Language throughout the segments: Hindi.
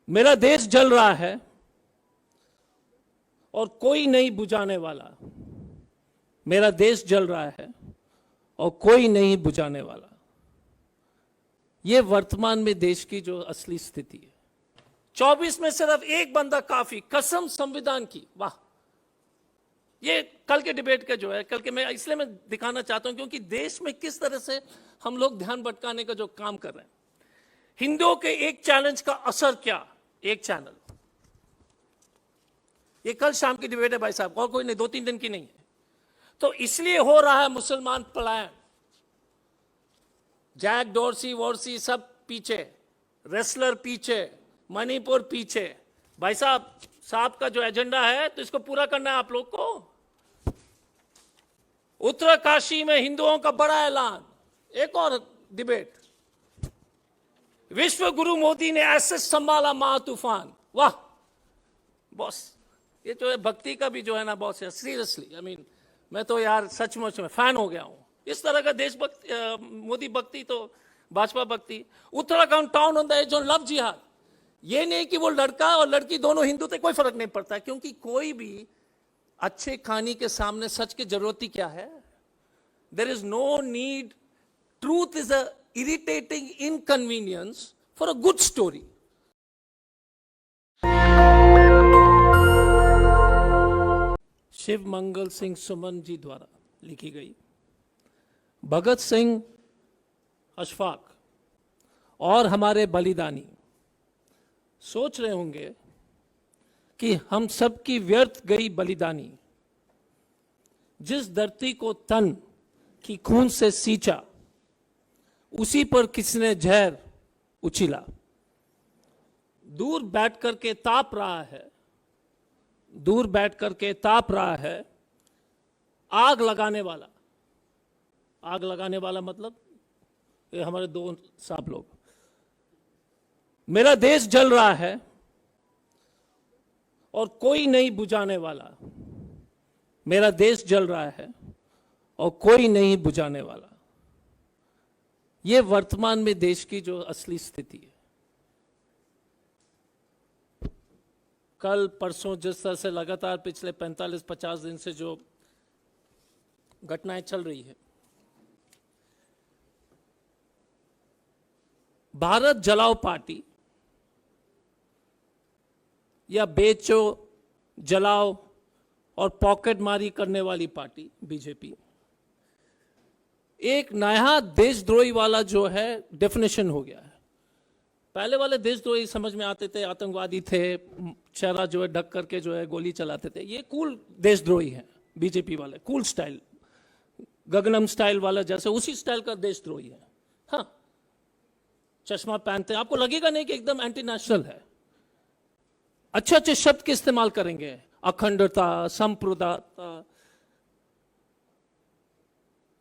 मेरा देश जल रहा है और कोई नहीं बुझाने वाला। मेरा देश जल रहा है और कोई नहीं बुझाने वाला। यह वर्तमान में देश की जो असली स्थिति है। 24 में सिर्फ एक बंदा काफी, कसम संविधान की। वाह, ये कल के डिबेट का जो है, कल के मैं इसलिए मैं दिखाना चाहता हूं क्योंकि देश में किस तरह से हम लोग ध्यान भटकाने का जो काम कर रहे हैं। हिंदुओं के एक चैलेंज का असर क्या? एक चैनल, ये कल शाम की डिबेट है भाई साहब, और कोई नहीं, 2-3 दिन की नहीं है। तो इसलिए हो रहा है मुसलमान पलायन। जैक डोरसी वोरसी सब पीछे, रेसलर पीछे, मणिपुर पीछे। भाई साहब का जो एजेंडा है तो इसको पूरा करना है आप लोग को। उत्तरकाशी में हिंदुओं का बड़ा ऐलान। एक और डिबेट, विश्व गुरु मोदी ने ऐसे संभाला महातूफान। वाह बॉस, ये जो है भक्ति का भी जो है ना बॉस, सीरियसली आई मीन मैं तो यार सचमुच में फैन हो गया हूं इस तरह का देशभक्ति, मोदी भक्ति तो भाजपा भक्ति। Uttarakhand town on the edge on love jihad. ये नहीं कि वो लड़का और लड़की दोनों हिंदू थे, कोई फर्क नहीं पड़ता, क्योंकि कोई भी अच्छे कहानी के सामने सच की जरूरत ही क्या है। There is no need, truth is a irritating inconvenience for a good story. Shiv Mangal Singh Suman ji द्वारा लिखी गई। भगत सिंह, अशफाक और हमारे बलिदानी सोच रहे होंगे कि हम सबकी व्यर्थ गई बलिदानी। जिस धरती को तन की खून से सींचा, उसी पर किसने जहर उछिला। दूर बैठ करके ताप रहा है, दूर बैठ करके ताप रहा है आग लगाने वाला। आग लगाने वाला मतलब ये हमारे दो साहब लोग। मेरा देश जल रहा है और कोई नहीं बुझाने वाला। मेरा देश जल रहा है और कोई नहीं बुझाने वाला। यह वर्तमान में देश की जो असली स्थिति है। कल परसों जिस तरह से लगातार पिछले 45-50 दिन से जो घटनाएं चल रही है, भारत जलाओ पार्टी या बेचो, जलाओ और पॉकेट मारी करने वाली पार्टी बीजेपी, एक नया देशद्रोही वाला जो है डेफिनेशन हो गया है। पहले वाले देशद्रोही समझ में आते थे, आतंकवादी थे, चेहरा जो है ढक करके जो है गोली चलाते थे। ये कूल देशद्रोही है बीजेपी वाले, कूल स्टाइल, गगनम स्टाइल वाला, जैसे उसी स्टाइल का देशद्रोही है। हाँ, चश्मा पहनते, आपको लगेगा नहीं कि एकदम एंटी नेशनल है। अच्छे अच्छे शब्द के इस्तेमाल करेंगे, अखंडता, संप्रभुता,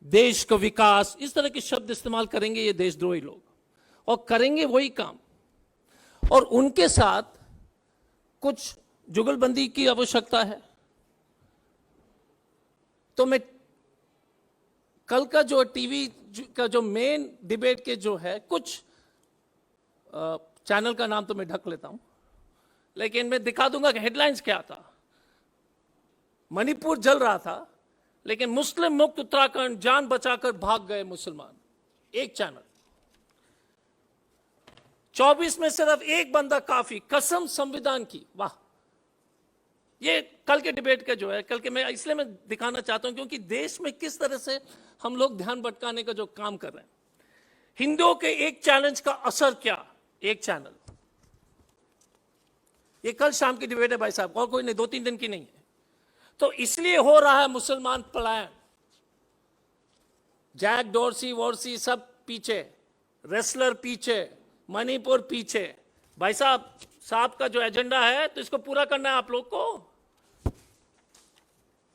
देश का विकास, इस तरह के शब्द इस्तेमाल करेंगे ये देशद्रोही लोग, और करेंगे वही काम। और उनके साथ कुछ जुगलबंदी की आवश्यकता है। तो मैं कल का जो टीवी का जो मेन डिबेट के जो है, कुछ चैनल का नाम तो मैं ढक लेता हूं, लेकिन मैं दिखा दूंगा कि हेडलाइंस क्या था। मणिपुर जल रहा था, लेकिन मुस्लिम मुक्त उत्तराखंड, जान बचाकर भाग गए मुसलमान। एक चैनल। 24 में सिर्फ एक बंदा काफी, कसम संविधान की। वाह, ये कल के डिबेट का जो है, कल के मैं इसलिए मैं दिखाना चाहता हूं क्योंकि देश में किस तरह से हम लोग ध्यान भटकाने का जो काम कर रहे हैं। हिंदुओं के एक चैलेंज का असर क्या? एक चैनल। ये कल शाम की डिबेट है भाई साहब, और कोई नहीं, 2-3 दिन की नहीं है। तो इसलिए हो रहा है मुसलमान पलायन। जैक डोरसी वोरसी सब पीछे, रेसलर पीछे, मणिपुर पीछे। भाई साहब का जो एजेंडा है तो इसको पूरा करना है आप लोग को।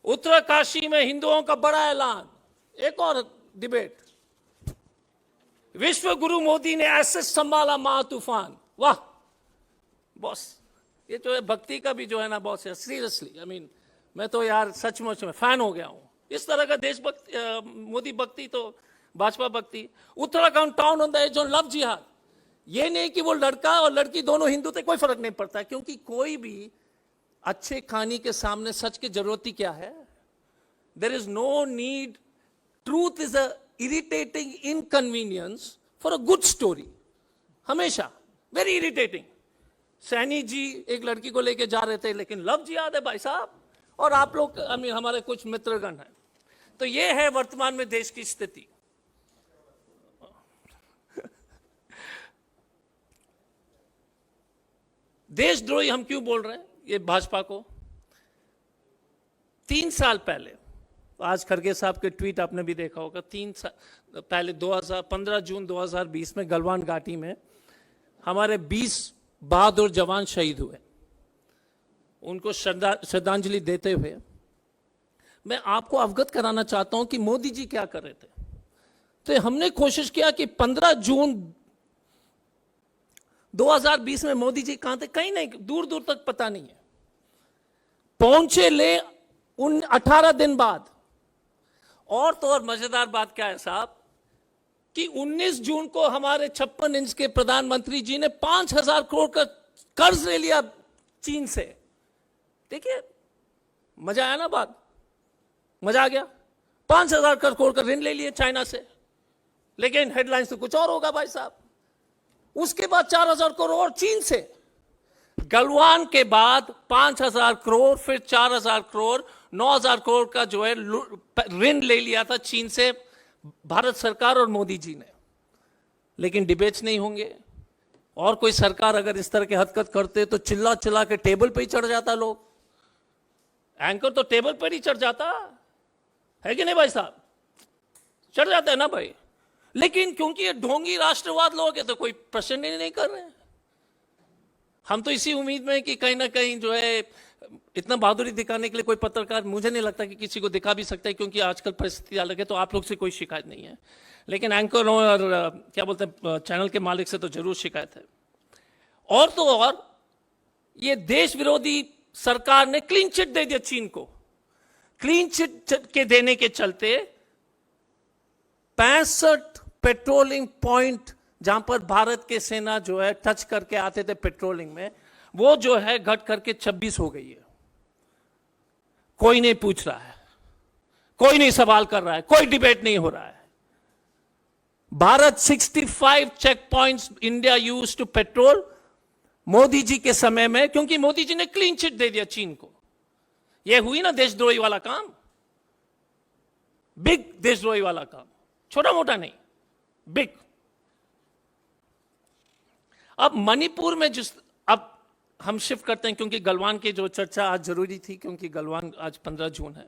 उत्तरकाशी में हिंदुओं का बड़ा ऐलान। एक और डिबेट, विश्व गुरु मोदी ने ऐसे संभाला महातूफान। वाह बॉस, ये जो है भक्ति का भी जो है ना बॉस, सीरियसली आई मीन मैं तो यार सचमुच में फैन हो गया हूं इस तरह का देशभक्ति, मोदी भक्ति तो भाजपा भक्ति। Uttarakhand town on the edge on love jihad. ये नहीं कि वो लड़का और लड़की दोनों हिंदू थे, कोई फर्क नहीं पड़ता, क्योंकि कोई भी अच्छे कहानी के सामने सच की जरूरत ही क्या है? There is no need, truth is a irritating inconvenience for a good story, हमेशा वेरी इरिटेटिंग। सैनी जी एक लड़की को लेके जा रहे थे, लेकिन लव जिहाद है भाई साहब, और आप लोग हमारे कुछ मित्रगण हैं। तो ये है वर्तमान में देश की स्थिति। देशद्रोही हम क्यों बोल रहे हैं ये भाजपा को? 3 साल पहले, आज खड़गे साहब के ट्वीट आपने भी देखा होगा, 3 साल पहले 15 जून 2020 में गलवान घाटी में हमारे 20 बहादुर जवान शहीद हुए। उनको श्रद्धांजलि देते हुए मैं आपको अवगत कराना चाहता हूं कि मोदी जी क्या कर रहे थे। तो हमने कोशिश किया कि 15 जून 2020 में मोदी जी कहां थे? कहीं नहीं, दूर दूर तक पता नहीं है। पहुंचे ले उन 18 दिन बाद। और तो और मजेदार बात क्या है साहब कि 19 जून को हमारे 56 इंच के प्रधानमंत्री जी ने 5,000 करोड़ का कर्ज ले लिया चीन से। देखिए मजा आया ना, बात मजा आ गया। 5,000 करोड़ का ऋण ले लिए चाइना से, लेकिन हेडलाइंस तो कुछ और होगा भाई साहब। उसके बाद 4,000 करोड़ चीन से। गलवान के बाद 5,000 करोड़, फिर 4,000 करोड़, 9,000 करोड़ का जो है ऋण ले लिया था चीन से भारत सरकार और मोदी जी ने। लेकिन डिबेट्स नहीं होंगे, और कोई सरकार अगर इस तरह के हरकत करते तो चिल्ला चिल्ला के टेबल पे ही चढ़ जाता लोग। एंकर तो टेबल पर ही चढ़ जाता है कि नहीं भाई साहब? चढ़ जाता है ना भाई। लेकिन क्योंकि ये ढोंगी राष्ट्रवाद लोग हैं तो कोई प्रश्न ही नहीं कर रहे हैं। हम तो इसी उम्मीद में कि कहीं ना कहीं जो है इतना बहादुरी दिखाने के लिए कोई पत्रकार, मुझे नहीं लगता कि किसी को दिखा भी सकता है, क्योंकि आजकल परिस्थिति अलग है। तो आप लोग से कोई शिकायत नहीं है, लेकिन एंकर और क्या बोलते हैं चैनल के मालिक से तो जरूर शिकायत है। और तो और ये देश विरोधी सरकार ने क्लीन चिट दे दिया चीन को। क्लीन चिट के देने के चलते 65 पेट्रोलिंग पॉइंट जहां पर भारत के सेना जो है टच करके आते थे पेट्रोलिंग में, वो जो है घट करके 26 हो गई है। कोई नहीं पूछ रहा है, कोई नहीं सवाल कर रहा है, कोई डिबेट नहीं हो रहा है। Bharat 65 check points India use to patrol Modi ji के समय में, क्योंकि मोदी जी ने क्लीन चिट दे दिया चीन को। यह हुई ना देशद्रोही वाला काम, बिग देशद्रोही वाला काम, छोटा मोटा नहीं, बिग। अब मणिपुर में जिस, अब हम शिफ्ट करते हैं, क्योंकि गलवान की जो चर्चा आज जरूरी थी, क्योंकि गलवान आज 15 जून है।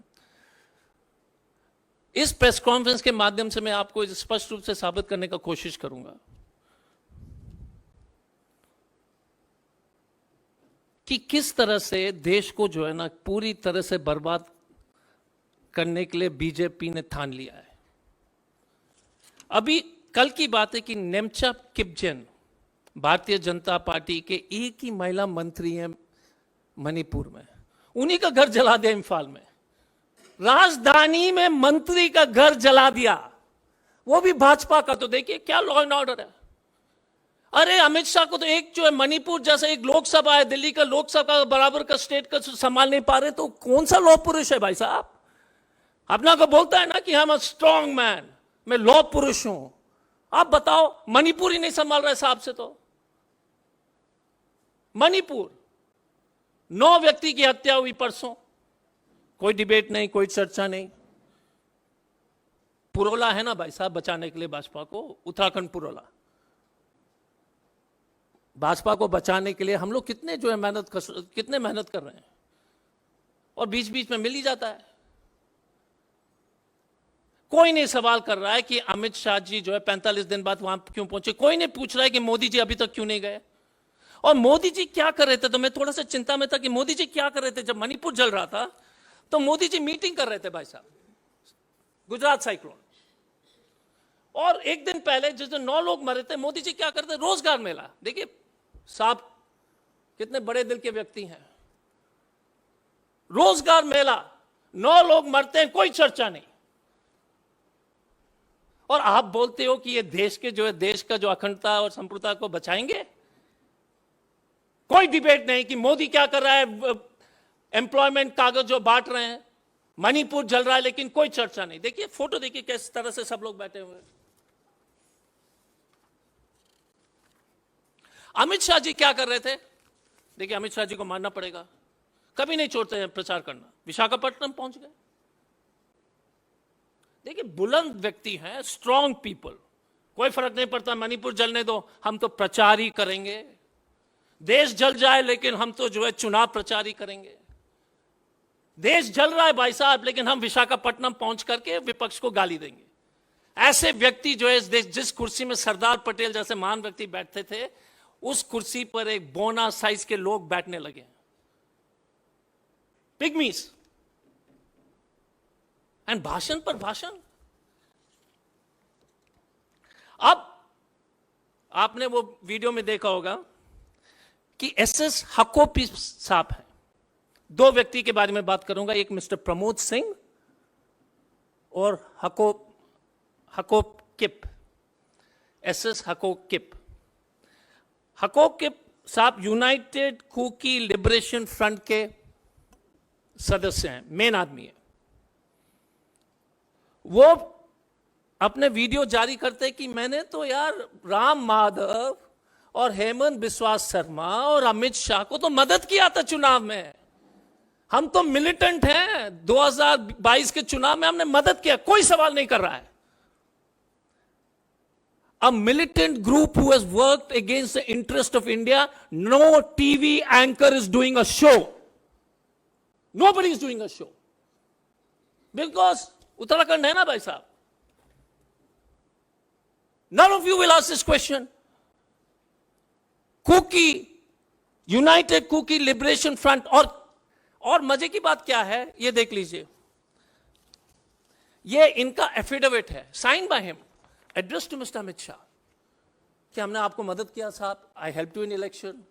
इस प्रेस कॉन्फ्रेंस के माध्यम से मैं आपको स्पष्ट रूप से साबित करने का कोशिश करूंगा कि किस तरह से देश को जो है ना पूरी तरह से बर्बाद करने के लिए बीजेपी ने ठान लिया है। अभी कल की बात है कि नेमचा किपजेन भारतीय जनता पार्टी के एक ही महिला मंत्री हैं मणिपुर में, उन्हीं का घर जला दिया। इम्फाल में राजधानी में मंत्री का घर जला दिया, वो भी भाजपा का। तो देखिए क्या लॉ एंड ऑर्डर है। अरे अमित शाह को तो एक जो है मणिपुर जैसा एक लोकसभा है, दिल्ली का लोकसभा बराबर का स्टेट का संभाल नहीं पा रहे, तो कौन सा लॉ पुरुष है भाई साहब? अपना को बोलता है ना कि हम स्ट्रॉन्ग मैन, मैं लॉ पुरुष हूं। आप बताओ, मणिपुर ही नहीं संभाल रहे साहब से। तो मणिपुर 9 व्यक्ति की हत्या हुई परसों, कोई डिबेट नहीं, कोई चर्चा नहीं। पुरोला है ना भाई साहब बचाने के लिए भाजपा को, उत्तराखंड पुरोला। भाजपा को बचाने के लिए हम लोग कितने जो है मेहनत कर रहे हैं, और बीच बीच में मिल ही जाता है। कोई नहीं सवाल कर रहा है कि अमित शाह जी जो है 45 दिन बाद वहां क्यों पहुंचे। कोई नहीं पूछ रहा है कि मोदी जी अभी तक क्यों नहीं गए, और मोदी जी क्या कर रहे थे। तो मैं थोड़ा सा चिंता में था कि मोदी जी क्या कर रहे थे। जब मणिपुर जल रहा था तो मोदी जी मीटिंग कर रहे थे भाई साहब, गुजरात साइक्लोन। और एक दिन पहले जिस दिन 9 लोग मरे थे, मोदी जी क्या करते? रोजगार मेला। देखिए साहब कितने बड़े दिल के व्यक्ति हैं। रोजगार मेला, 9 लोग मरते हैं, कोई चर्चा नहीं। और आप बोलते हो कि ये देश के जो है, देश का जो अखंडता और संप्रभुता को बचाएंगे। कोई डिबेट नहीं कि मोदी क्या कर रहा है, एम्प्लॉयमेंट कागज जो बांट रहे हैं, मणिपुर जल रहा है, लेकिन कोई चर्चा नहीं। देखिए फोटो, देखिए किस तरह से सब लोग बैठे हुए हैं। अमित शाह जी क्या कर रहे थे? देखिए अमित शाह जी को मानना पड़ेगा, कभी नहीं छोड़ते हैं प्रचार करना। विशाखापट्टनम पहुंच गए। देखिए बुलंद व्यक्ति हैं, स्ट्रांग पीपल, कोई फर्क नहीं पड़ता, मणिपुर जलने दो, हम तो प्रचार ही करेंगे। देश जल जाए लेकिन हम तो जो है चुनाव प्रचार ही करेंगे। देश जल रहा है भाई साहब, लेकिन हम विशाखापट्टनम पहुंच करके विपक्ष को गाली देंगे। ऐसे व्यक्ति जो है इस देश, जिस कुर्सी में सरदार पटेल जैसे महान व्यक्ति बैठते थे, उस कुर्सी पर एक बोना साइज के लोग बैठने लगे, पिग्मीज। एंड भाषण पर भाषण। अब आपने वो वीडियो में देखा होगा कि एसएस हकोपी साहब है। दो व्यक्ति के बारे में बात करूंगा, एक मिस्टर प्रमोद सिंह और हकोकिप, एसएस हकोकिप। हकोकिप साहब यूनाइटेड कुकी लिबरेशन फ्रंट के सदस्य हैं, मेन आदमी है। वो अपने वीडियो जारी करते कि मैंने तो यार राम माधव और हेमंत बिस्वा शर्मा और अमित शाह को तो मदद किया था चुनाव में। हम तो मिलिटेंट हैं, 2022 के चुनाव में हमने मदद किया, कोई सवाल नहीं कर रहा है। A militant group who has worked against the interest of India, no TV anchor is doing a show. Nobody is doing a show. Because Uttarakhand है ना भाई साहब। None of you will ask this question. Kuki, united Kuki liberation front, और मजे की बात क्या है, ये देख लीजिए। ये इनका एफिडेविट है, sign by him, address to mister Amit Shah, कि हमने आपको मदद किया साहब, I help you in election,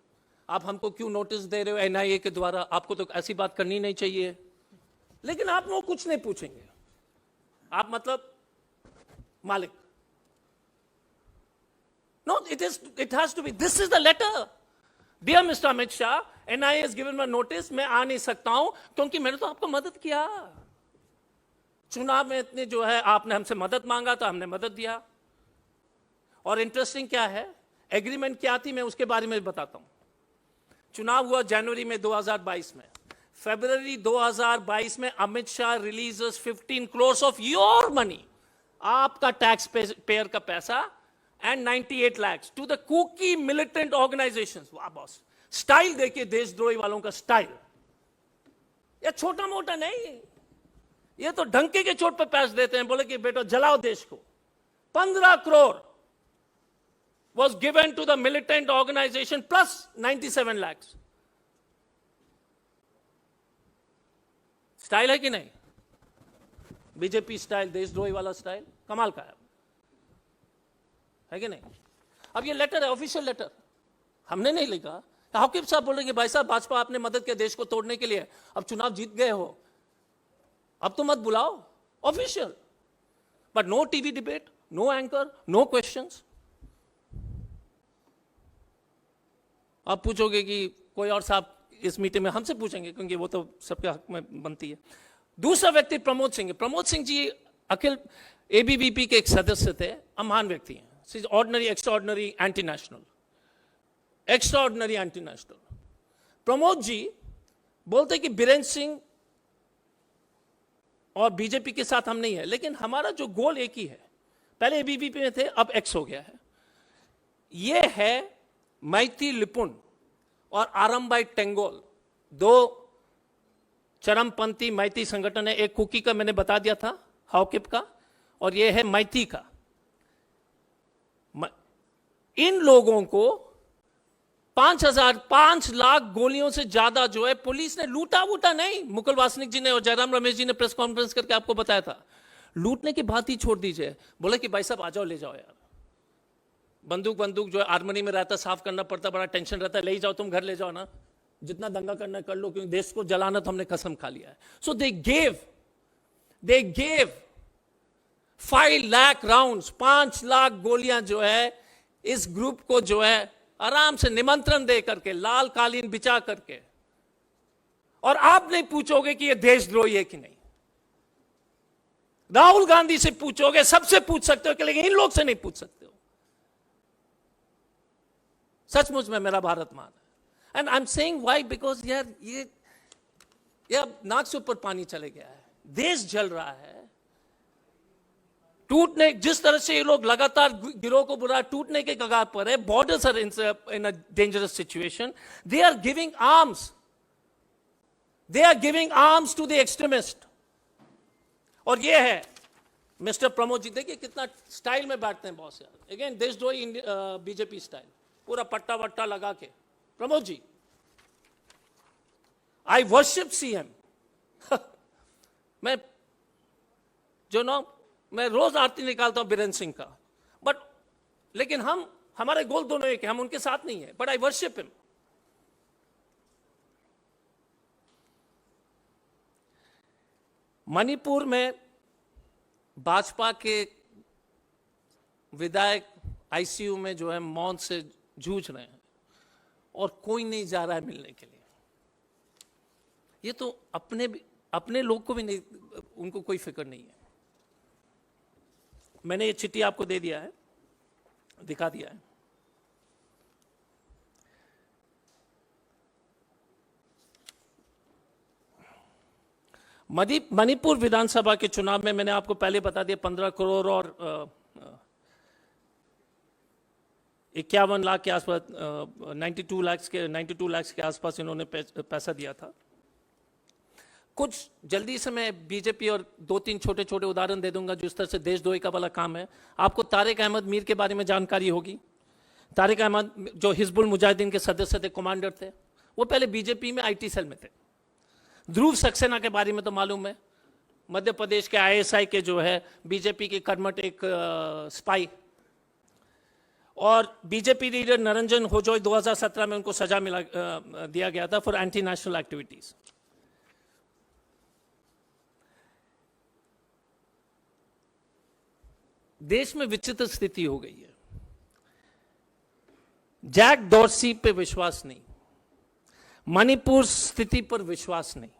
आप हमको क्यों नोटिस दे रहे हो एनआईए के द्वारा, आपको तो ऐसी बात करनी नहीं चाहिए। लेकिन आप वो कुछ नहीं पूछेंगे, आप मतलब मालिक। No, it has to be, this is the letter. Dear Mr. Amit Shah, NIA has given me notice, मैं आ नहीं सकता हूं क्योंकि मैंने तो आपको मदद किया। चुनाव में इतने जो है आपने हमसे मदद मांगा तो हमने मदद दिया। और इंटरेस्टिंग क्या है, एग्रीमेंट क्या थी, मैं उसके बारे में बताता हूं। चुनाव हुआ जनवरी में 2022 में, फरवरी 2022 में Amit Shah releases 15 crores of your money, आपका टैक्स पेयर का पैसा, and 98 lakhs to the Kuki militant organizations. वाह बॉस, स्टाइल देखिए देशद्रोही वालों का स्टाइल। ये छोटा मोटा नहीं, ये तो डंके के चोट पे पैसे देते हैं, बोले कि बेटा जलाओ देश को। 15 crore was given to the militant organization plus 97 lakhs. Style है कि नहीं? बीजेपी स्टाइल, देशद्रोही वाला स्टाइल, कमाल का है कि नहीं? अब ये लेटर है, ऑफिशियल लेटर, हमने नहीं लिखा। हकीब साहब बोल रहे कि भाई साहब भाजपा आपने मदद किया देश को तोड़ने के लिए, अब चुनाव जीत गए हो, अब तो मत बुलाओ, official. But no TV debate, no anchor, no questions. आप पूछोगे कि कोई और साहब इस मीटिंग में, हमसे पूछेंगे क्योंकि वो तो सबके हक में बनती है। दूसरा व्यक्ति प्रमोद सिंह। प्रमोद सिंह जी अखिल एबीवीपी के एक सदस्य थे, महान व्यक्ति हैं, ordinary, extraordinary, anti national, extraordinary anti national. Pramod ji बोलते कि बीरेंद्र सिंह और बीजेपी के साथ हम नहीं है, लेकिन हमारा जो गोल एक ही है। पहले एबीवीपी में थे, अब एक्स हो गया है। ये है मैती लिपुन और आरंबाई टेंगोल, दो चरमपंथी मैती संगठन है। एक कुकी का मैंने बता दिया था, हाउकिप का, और ये है मैती का। इन लोगों को 5 लाख गोलियों से ज्यादा जो है पुलिस ने लूटा वूटा नहीं। मुकुल वासनिक जी ने और जयराम रमेश जी ने प्रेस कॉन्फ्रेंस करके आपको बताया था। लूटने की बात ही छोड़ दीजिए, बोले कि भाई साहब आ जाओ, ले जाओ यार, बंदूक जो है आर्मनी में रहता, साफ करना पड़ता, बड़ा टेंशन रहता है, ले जाओ, तुम घर ले जाओ ना, जितना दंगा करना कर लो, क्योंकि देश को जलाना तो हमने कसम खा लिया है। So they gave 5 lakh rounds, 5 lakh गोलियां जो है इस ग्रुप को जो है आराम से निमंत्रण दे करके, लाल कालीन बिछा करके, और आप नहीं पूछोगे कि ये देशद्रोही है कि नहीं। राहुल गांधी से पूछोगे, सबसे पूछ सकते हो, लेकिन इन लोग से नहीं पूछ सकते हो। सचमुच में मेरा भारत मान है। And I am saying why, because यार ये नाक से ऊपर पानी चले गया है, देश जल रहा है, टूटने, जिस तरह से ये लोग लगातार गिरोह को बुरा टूटने के कगार पर है, borders are in a dangerous situation, they are giving arms to the extremist. और ये है मिस्टर प्रमोद जी, देखिए कितना स्टाइल में बैठते हैं बॉस यार, अगेन देशद्रोही बीजेपी स्टाइल, पूरा पट्टा वट्टा लगा के। प्रमोद जी, आई वर्शिप सीएम। मैं रोज आरती निकालता हूं बीरेंद्र सिंह का, बट लेकिन हमारे गोल दोनों एक है, हम उनके साथ नहीं है, but I worship him. Manipur में भाजपा के विधायक आईसीयू में जो है मौत से जूझ रहे हैं और कोई नहीं जा रहा है मिलने के लिए। ये तो अपने लोग को भी नहीं, उनको कोई फिक्र नहीं है। मैंने ये चिट्ठी आपको दे दिया है, दिखा दिया है। मणिपुर विधानसभा के चुनाव में मैंने आपको पहले बता दिया 15 करोड़ और 51 लाख के आसपास, 92 लाख के आसपास इन्होंने पैसा दिया था। कुछ जल्दी से मैं बीजेपी और 2-3 छोटे छोटे उदाहरण दे दूंगा जिस तरह से देशद्रोही का वाला काम है। आपको तारिक अहमद मीर के बारे में जानकारी होगी। तारिक अहमद जो हिजबुल मुजाहिदीन के सदस्य थे, कमांडर थे, वो पहले बीजेपी में आईटी सेल में थे। ध्रुव सक्सेना के बारे में तो मालूम है, मध्य प्रदेश के आईएसआई के जो है बीजेपी के कर्मठ एक स्पाई। और बीजेपी लीडर निरंजन होजोई 2017 में उनको सजा दिया गया था फॉर एंटी नेशनल एक्टिविटीज। देश में विचित्र स्थिति हो गई है। जैक डॉर्सी पे विश्वास नहीं, मणिपुर स्थिति पर विश्वास नहीं,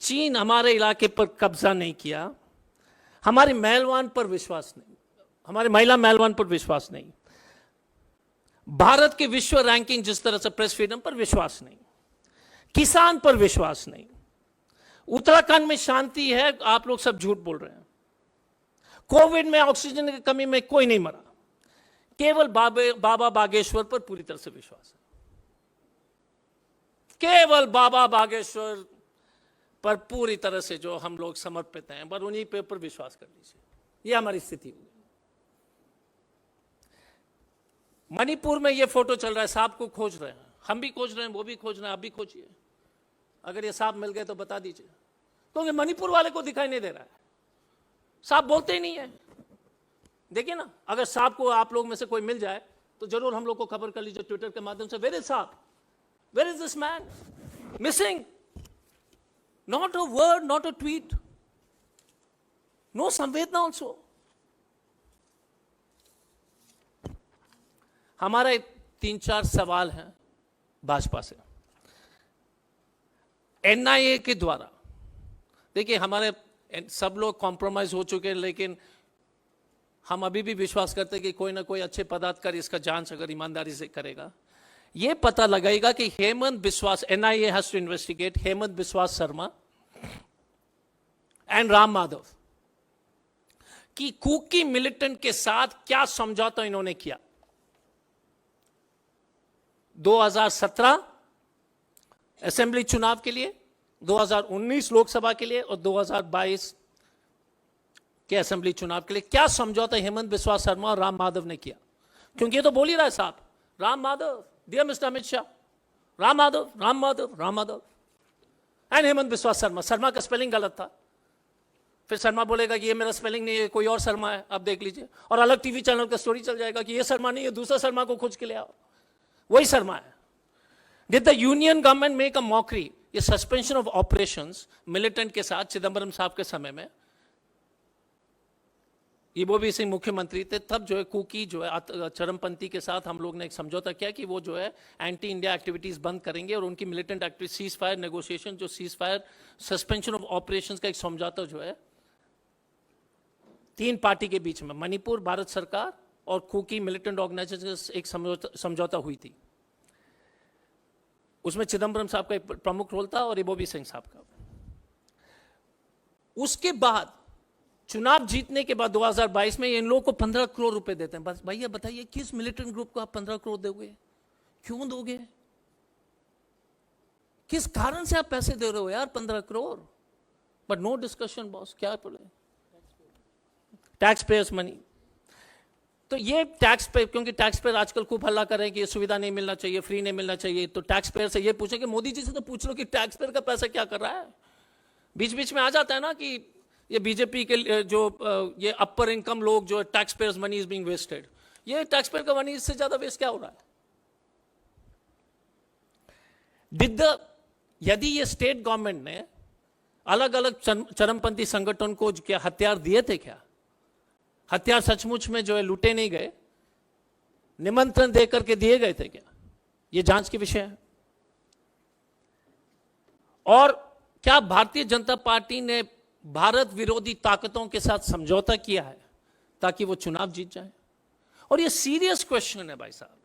चीन हमारे इलाके पर कब्जा नहीं किया, हमारे महलवान पर विश्वास नहीं, हमारे महिला महलवान पर विश्वास नहीं, भारत के विश्व रैंकिंग जिस तरह से प्रेस फ्रीडम पर विश्वास नहीं, किसान पर विश्वास नहीं। उत्तराखंड में शांति है, आप लोग सब झूठ बोल रहे हैं। कोविड में ऑक्सीजन की कमी में कोई नहीं मरा, केवल बाबा बागेश्वर पर पूरी तरह से विश्वास है। केवल बाबा बागेश्वर पर पूरी तरह से जो हम लोग समर्पित हैं, पर उन्हीं पे पर विश्वास कर लीजिए। ये हमारी स्थिति हुई। मणिपुर में ये फोटो चल रहा है, सांप को खोज रहे हैं, हम भी खोज रहे हैं, वो भी खोज रहे हैं, आप भी खोजिए। अगर ये सांप मिल गए तो बता दीजिए, क्योंकि मणिपुर वाले को दिखाई नहीं दे रहा है, सांप बोलते ही नहीं है। देखिए ना, अगर सांप को आप लोग में से कोई मिल जाए तो जरूर हम लोग को खबर कर लीजिए ट्विटर के माध्यम से, वेयर इज सांप, where is this man missing, not a word, not a tweet, no संवेदना ऑल्सो। हमारे 3-4 सवाल हैं भाजपा से। एनआईए के द्वारा, देखिए हमारे सब लोग कॉम्प्रोमाइज हो चुके हैं, लेकिन हम अभी भी विश्वास करते हैं कि कोई ना कोई अच्छे पदाधिकारी इसका जांच अगर ईमानदारी से करेगा, ये पता लगाएगा कि Hemant Biswas, NIA has to investigate Hemant Biswas Sarma and Ram Madhav की कुकी मिलिटेंट के साथ क्या समझौता इन्होंने किया 2017 असेंबली चुनाव के लिए, 2019 लोकसभा के लिए और 2022 के असेंबली चुनाव के लिए। क्या समझौता हेमंत बिस्वा शर्मा और राम माधव ने किया? क्योंकि ये तो बोल ही रहा है साहब, Ram Madhav, dear mister Amit Shah, Ram Madhav, Ram Madhav, Ram Madhav and Hemant Biswa Sharma. Sharma का स्पेलिंग गलत था, फिर शर्मा बोलेगा कि ये मेरा स्पेलिंग नहीं है, कोई और शर्मा है, आप देख लीजिए। और अलग टीवी चैनल का स्टोरी चल जाएगा कि ये शर्मा नहीं है, दूसरा शर्मा को खोज के ले आओ, वही शर्मा है। Did the union government make a mockery? ये सस्पेंशन ऑफ ऑपरेशंस मिलिटेंट के साथ चिदंबरम साहब के समय में इबोबी सिंह मुख्यमंत्री थे, तब जो है कुकी जो है चरमपंथी के साथ हम लोग ने एक समझौता किया कि वो जो है एंटी इंडिया एक्टिविटीज बंद करेंगे और उनकी militant activity cease fire negotiation, जो cease fire suspension of operations का एक समझौता जो है 3 पार्टी के बीच में, मणिपुर, भारत सरकार और कुकी मिलिटेंट ऑर्गेनाइजेशन एक समझौता हुई थी। उसमें चिदम्बरम साहब का एक प्रमुख रोल था और इबोबी सिंह साहब का। उसके बाद चुनाव जीतने के बाद 2022 में इन लोगों को 15 करोड़ रुपए देते हैं। बस भैया बताइए किस मिलिटेंट ग्रुप को आप 15 करोड़ दोगे? क्यों दोगे? किस कारण से आप पैसे दे रहे हो यार 15 crore? But no discussion boss, क्या बोले? Tax payers money. तो ये टैक्स पे, क्योंकि टैक्स पेयर आजकल खूब हल्ला कर रहे हैं कि ये सुविधा नहीं मिलना चाहिए, फ्री नहीं मिलना चाहिए, तो टैक्स पेयर से ये पूछे कि मोदी जी से तो पूछ लो कि टैक्स पेयर का पैसा क्या कर रहा है। बीच बीच में आ जाता है ना कि ये बीजेपी के जो ये अपर इनकम लोग जो tax payers money is being wasted. ये टैक्स पेयर का मनी इससे ज्यादा वेस्ट क्या हो रहा है? यदि ये स्टेट गवर्नमेंट ने अलग अलग चरमपंथी संगठन को क्या हथियार दिए थे क्या? हथियार सचमुच में जो है लूटे नहीं गए, निमंत्रण देकर के दिए गए थे क्या? ये जांच के विषय है। और क्या भारतीय जनता पार्टी ने भारत विरोधी ताकतों के साथ समझौता किया है ताकि वो चुनाव जीत जाए? और ये सीरियस क्वेश्चन है भाई साहब।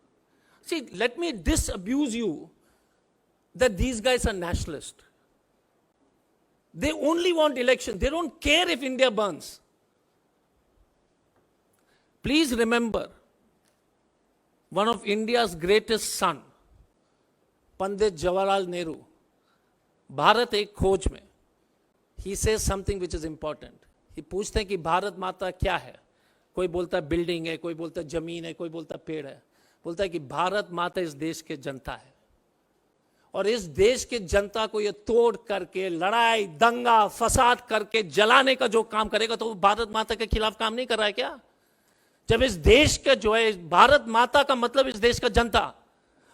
See, let me disabuse you that these guys are nationalist. They only want election. They don't care if India burns. Please remember, one of India's greatest son, Pandit Jawaharlal Nehru, Bharat एक खोज में, he says something which is important. He पूछते हैं कि भारत माता क्या है? कोई बोलता है बिल्डिंग है, कोई बोलता है जमीन है, कोई बोलता है पेड़ है। बोलता है कि भारत माता इस देश के जनता है, और इस देश के जनता को ये तोड़ करके लड़ाई, दंगा, फसाद करके जलाने का जो काम करेगा, तो वो भारत माता के खिलाफ काम नहीं कर रहा है क्या? जब इस देश का जो है, भारत माता का मतलब इस देश का जनता,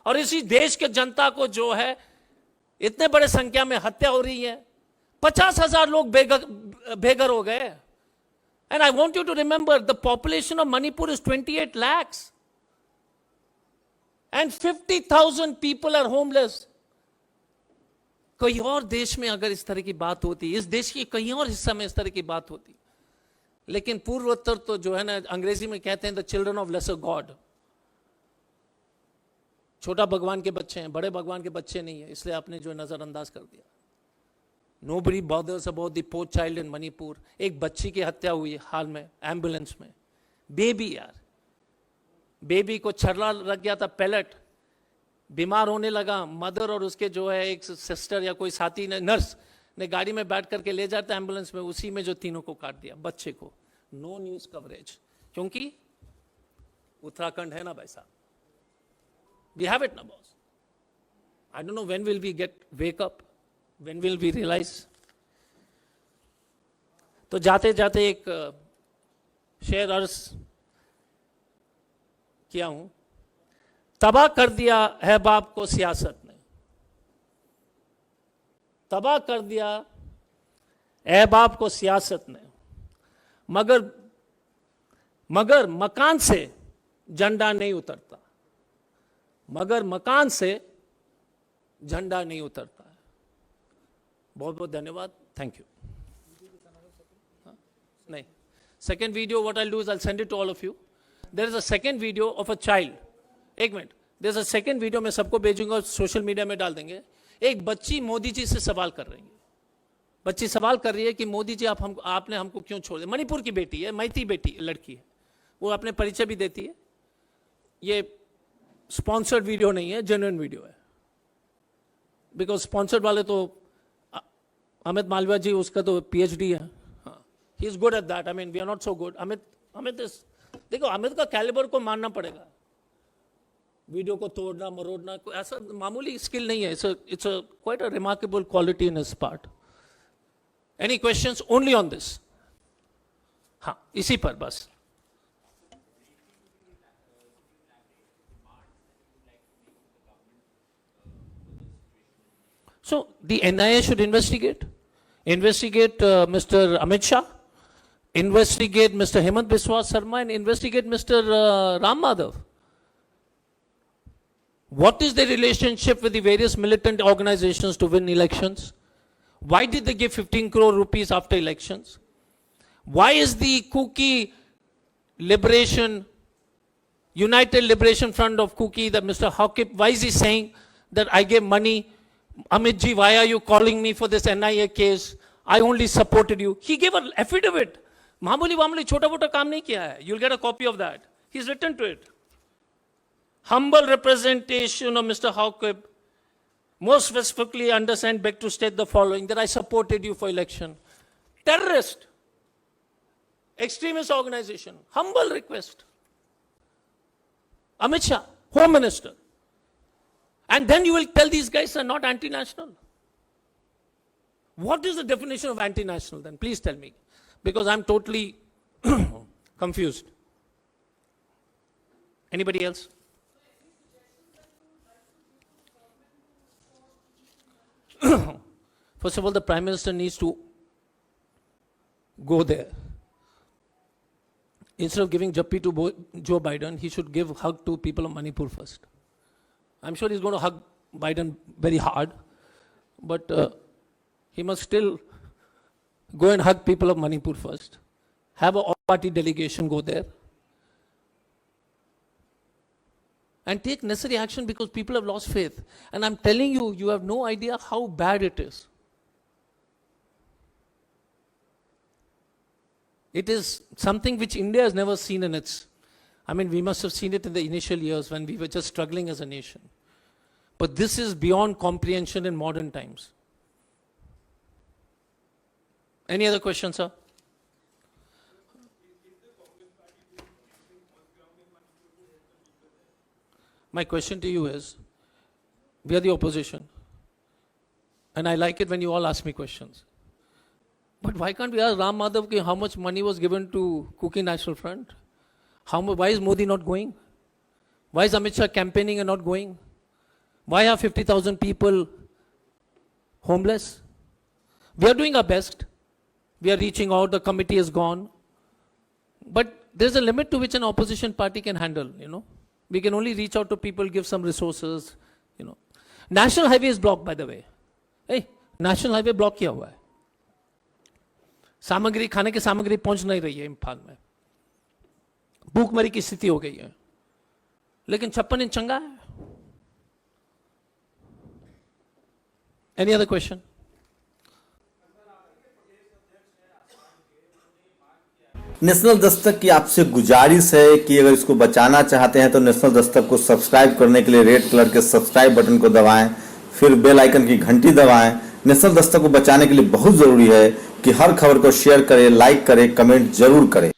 और इसी देश के जनता को जो है इतने बड़े संख्या में हत्या हो रही है, 50,000 लोग बेघर हो गए। And I want you to remember the population of Manipur is 28 lakhs and 50,000 people are homeless. कहीं और देश में अगर इस तरह की बात होती, इस देश के कहीं और हिस्सा में इस तरह की बात होती, लेकिन पूर्वोत्तर तो जो है ना, अंग्रेजी में कहते हैं the children of lesser god. छोटा भगवान के बच्चे हैं, बड़े भगवान के बच्चे नहीं है, इसलिए आपने जो नजरअंदाज कर दिया। Nobody bothers about the poor child in Manipur. एक बच्ची की हत्या हुई हाल में एम्बुलेंस में, बेबी यार, बेबी को छर्रा लग गया था, पैलेट, बीमार होने लगा। मदर और उसके जो है एक सिस्टर या कोई साथी ने, नर्स ने गाड़ी में बैठ करके ले जाता एम्बुलेंस में, उसी में जो तीनों को काट दिया, बच्चे को। नो न्यूज कवरेज, क्योंकि उत्तराखंड है ना भाई साहब। We have it now, boss. I don't know when will we wake up, when will we realize. तो जाते जाते एक शेर अर्ज किया हूं। तबाह कर दिया है बाप को सियासत ने, तबाह कर दिया है बाप को सियासत ने, मगर मकान से झंडा नहीं उतरता, मगर मकान से झंडा नहीं उतरता है। बहुत बहुत धन्यवाद, थैंक यू। नहीं, second video what I do is I send it to all of you. There is a second video of a child. एक minute, there is a second video, मैं सबको भेजूंगा, सोशल मीडिया में डाल देंगे। एक बच्ची मोदी जी से सवाल कर रही है। बच्ची सवाल कर रही है कि मोदी जी आपने हमको क्यों छोड़ दिया। मणिपुर की बेटी है, मैती बेटी लड़की है, वो अपने परिचय भी देती है। ये स्पॉन्सर्ड वीडियो नहीं है, जेन्युइन वीडियो है। बिकॉज स्पॉन्सर्ड वाले तो अमित मालविया जी, उसका तो पीएचडी है, he is good at that. I mean we are not so good. Amit देखो, अमित का कैलिबर को मानना पड़ेगा। वीडियो को तोड़ना मरोड़ना कोई ऐसा मामूली स्किल नहीं है। It's a quite a remarkable quality in his part. Any questions only on this? हाँ, इसी पर बस। So the NIA should investigate Mr. Amit Shah, investigate Mr. Hemant Biswa Sarma and investigate Mr. Ram Madhav. What is the relationship with the various militant organizations to win elections? Why did they give 15 crore rupees after elections? Why is the Kuki Liberation, United Liberation Front of Kuki, that Mr. Hawkip, why is he saying that I gave money? Amit ji, why are you calling me for this NIA case? I only supported you. He gave an affidavit. Mamuli Wamuli chota mota kaam nahi kiya hai. You'll get a copy of that. He's written to it. Humble representation of Mr. Hawkip. Most specifically, understand, beg to state the following, that I supported you for election. Terrorist. Extremist organization. Humble request. Amit Shah, Home Minister. And then you will tell these guys are not anti-national. What is the definition of anti-national then? Please tell me. Because I'm totally confused. Anybody else? First of all, the Prime Minister needs to go there. Instead of giving Jappi to Joe Biden, he should give hug to people of Manipur first. I'm sure he's going to hug Biden very hard, but he must still go and hug people of Manipur first. Have an all-party delegation go there. And take necessary action, because people have lost faith. And I'm telling you, you have no idea how bad it is. It is something which India has never seen in its... I mean, we must have seen it in the initial years when we were just struggling as a nation. But this is beyond comprehension in modern times. Any other questions, sir? My question to you is, we are the opposition. And I like it when you all ask me questions. But why can't we ask Ram Madhav how much money was given to Kuki National Front? Why is Modi not going? Why is Amit Shah campaigning and not going? Why are 50,000 people homeless? We are doing our best. We are reaching out. The committee is gone. But there's a limit to which an opposition party can handle, you know. We can only reach out to people, give some resources, you know. National highway is blocked, by the way. Hey, national highway block किया हुआ है. सामग्री, खाने की सामग्री पहुंच नहीं रही है इम्फाल में. भूखमरी की स्थिति हो गई है. लेकिन 56 इंच चंगा है. Any other question? National Dastak की आपसे गुजारिश है कि अगर इसको बचाना चाहते हैं तो नेशनल दस्तक को सब्सक्राइब करने के लिए रेड कलर के सब्सक्राइब बटन को दबाएं, फिर बेल आइकन की घंटी दबाएं. नेशनल दस्तक को बचाने के लिए बहुत जरूरी है कि हर खबर को शेयर करें, लाइक करें, कमेंट जरूर करें.